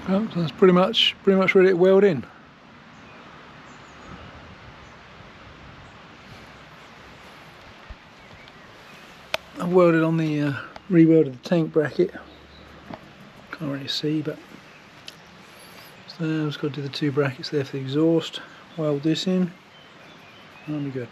Well, so that's pretty much ready to weld in. I've welded on the re-welded the tank bracket. Can't really see, but so I've just got to do the 2 brackets there for the exhaust. Weld this in, and I'll be good.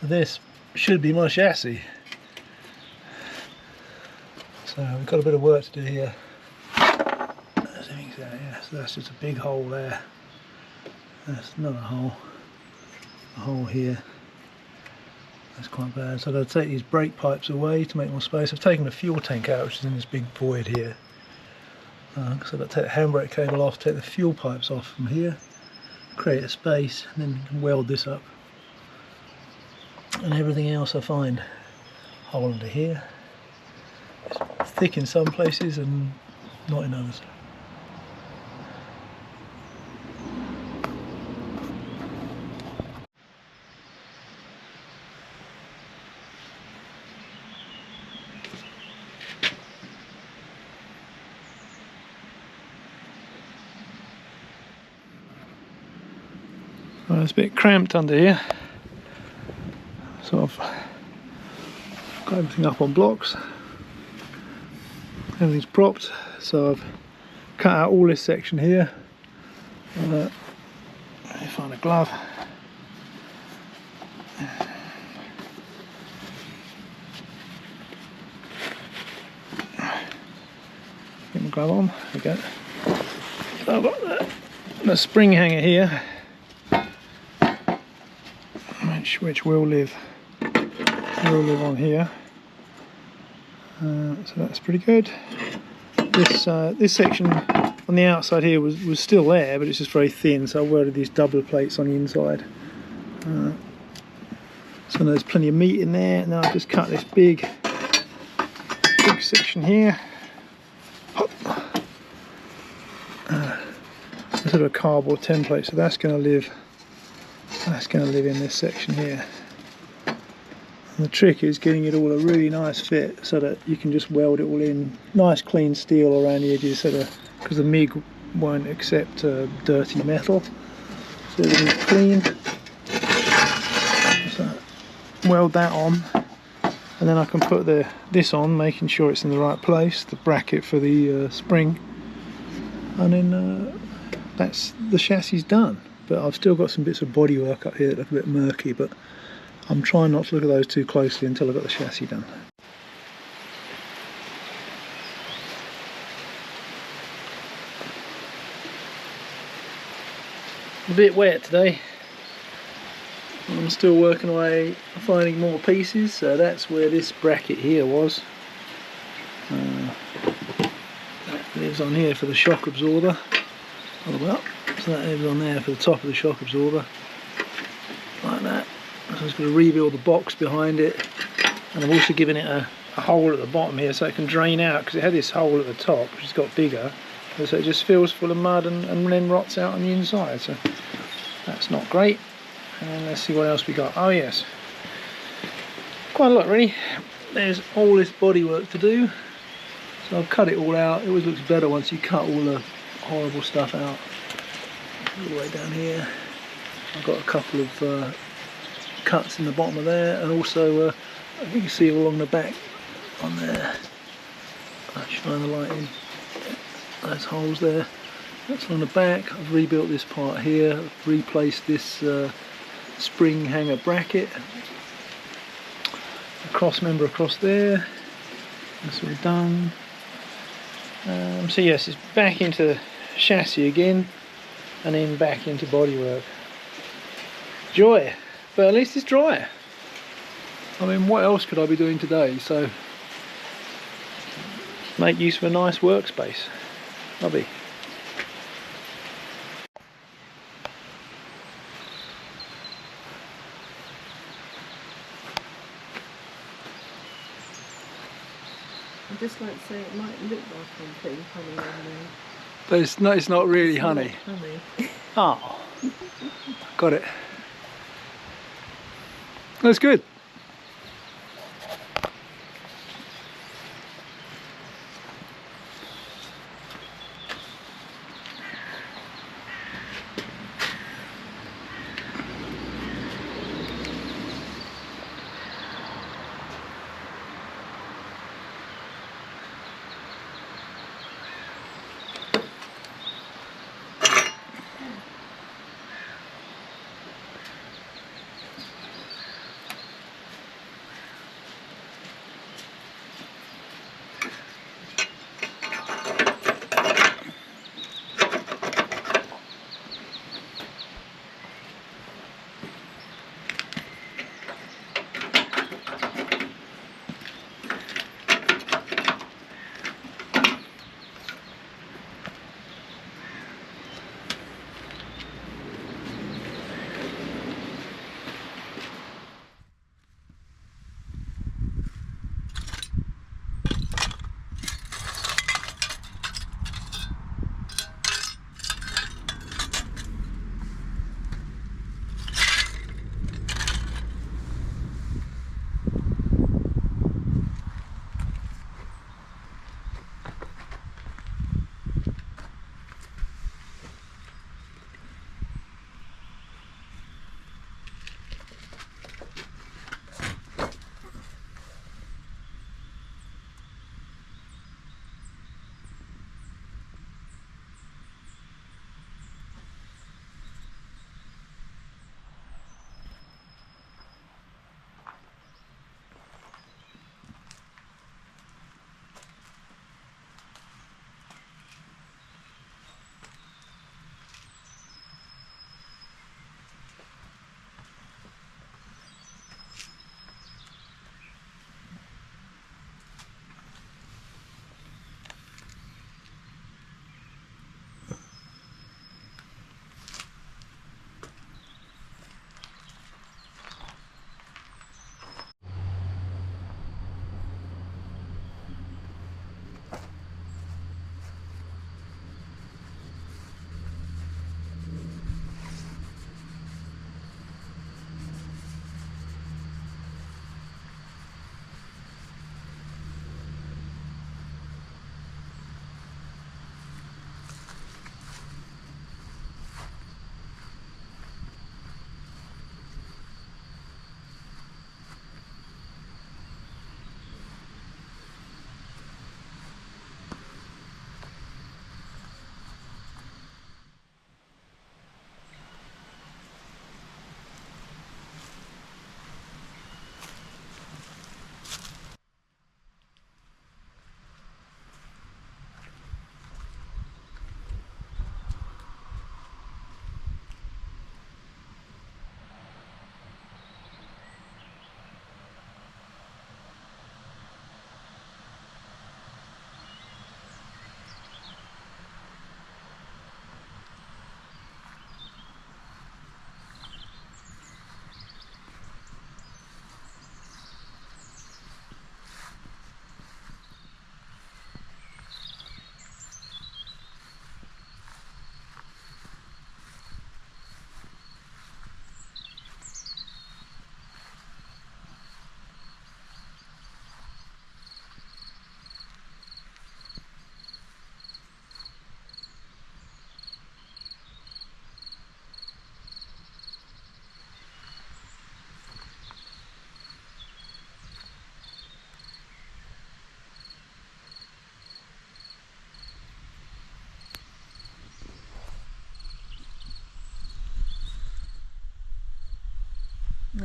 This should be my chassis, so we've got a bit of work to do here. I think so, yeah. So that's just a big hole there. That's another hole. A hole here. That's quite bad. So I've got to take these brake pipes away to make more space. I've taken the fuel tank out, which is in this big void here. So I've got to take the handbrake cable off, take the fuel pipes off from here, create a space, and then you can weld this up. And everything else I find hole under here. It's thick in some places and not in others. Well, it's a bit cramped under here. So I've got everything up on blocks, everything's propped, so I've cut out all this section here. Let me find a glove. Get my glove on, there we go. So I've got the spring hanger here, which will live on here, so that's pretty good. This section on the outside here was still there, but it's just very thin, so I welded these double plates on the inside. So there's plenty of meat in there, and then I've just cut this big section here. Sort of a cardboard template, so that's going to live in this section here. And the trick is getting it all a really nice fit so that you can just weld it all in. Nice clean steel around the edges, so that because the MIG won't accept dirty metal. So everything's clean. So weld that on, and then I can put this on, making sure it's in the right place, the bracket for the spring, and then that's the chassis done. But I've still got some bits of bodywork up here that look a bit murky, but I'm trying not to look at those too closely until I've got the chassis done. A bit wet today. I'm still working away, finding more pieces, so that's where this bracket here was. That lives on here for the shock absorber. Well, so that lives on there for the top of the shock absorber, like that. So I'm just going to rebuild the box behind it, and I've also given it a hole at the bottom here so it can drain out, because it had this hole at the top which has got bigger, so it just fills full of mud and then rots out on the inside, so that's not great. And let's see what else we got. Oh yes, quite a lot really. There's all this bodywork to do, so I've cut it all out. It always looks better once you cut all the horrible stuff out. All the way down here I've got a couple of cuts in the bottom of there, and also I think you can see along the back on there shine the light in. Those holes there. That's on the back. I've rebuilt this part here. I've replaced this spring hanger bracket. A cross member across there. That's all done. So yes, it's back into chassis again, and then back into bodywork. Joy, but at least it's dry. I mean, what else could I be doing today? So make use of a nice workspace. Lovely. I'd just like to say it might look like I'm putting honey on there. But it's not really honey. Honey. Oh, got it. That's good.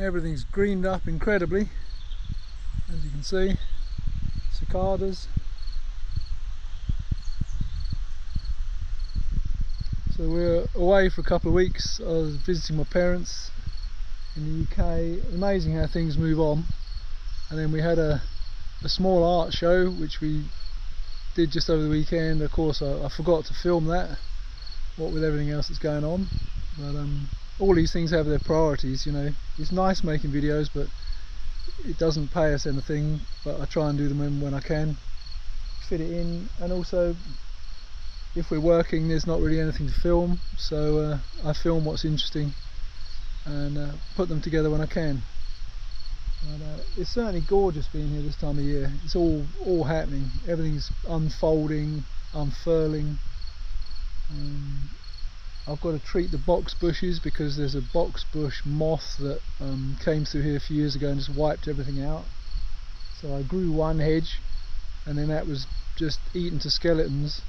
Everything's greened up incredibly, as you can see. Cicadas. So we're away for a couple of weeks. I was visiting my parents in the UK. Amazing how things move on. And then we had a small art show which we did just over the weekend. Of course I forgot to film that, what with everything else that's going on. But all these things have their priorities, you know. It's nice making videos, but it doesn't pay us anything. But I try and do them when I can, fit it in. And also, if we're working, there's not really anything to film, so I film what's interesting and put them together when I can. But, it's certainly gorgeous being here this time of year. It's all happening. Everything's unfolding, unfurling. I've got to treat the box bushes because there's a box bush moth that came through here a few years ago and just wiped everything out. So I grew one hedge and then that was just eaten to skeletons,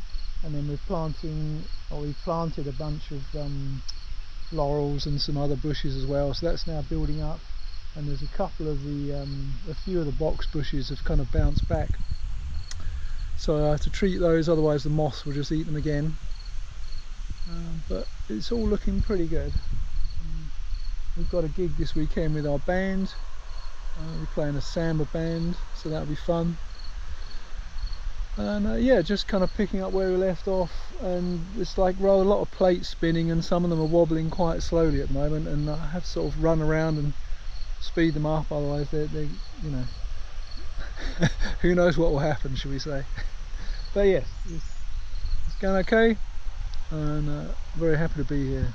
and then we planted a bunch of laurels and some other bushes as well, so that's now building up. And there's a couple of a few of the box bushes have kind of bounced back, so I have to treat those, otherwise the moths will just eat them again. But it's all looking pretty good. We've got a gig this weekend with our band. We're playing a samba band, so that'll be fun. And yeah, just kind of picking up where we left off, and it's like rather a lot of plates spinning, and some of them are wobbling quite slowly at the moment, and I have to sort of run around and speed them up, otherwise they're you know, who knows what will happen, shall we say. But yes, it's going okay, and very happy to be here.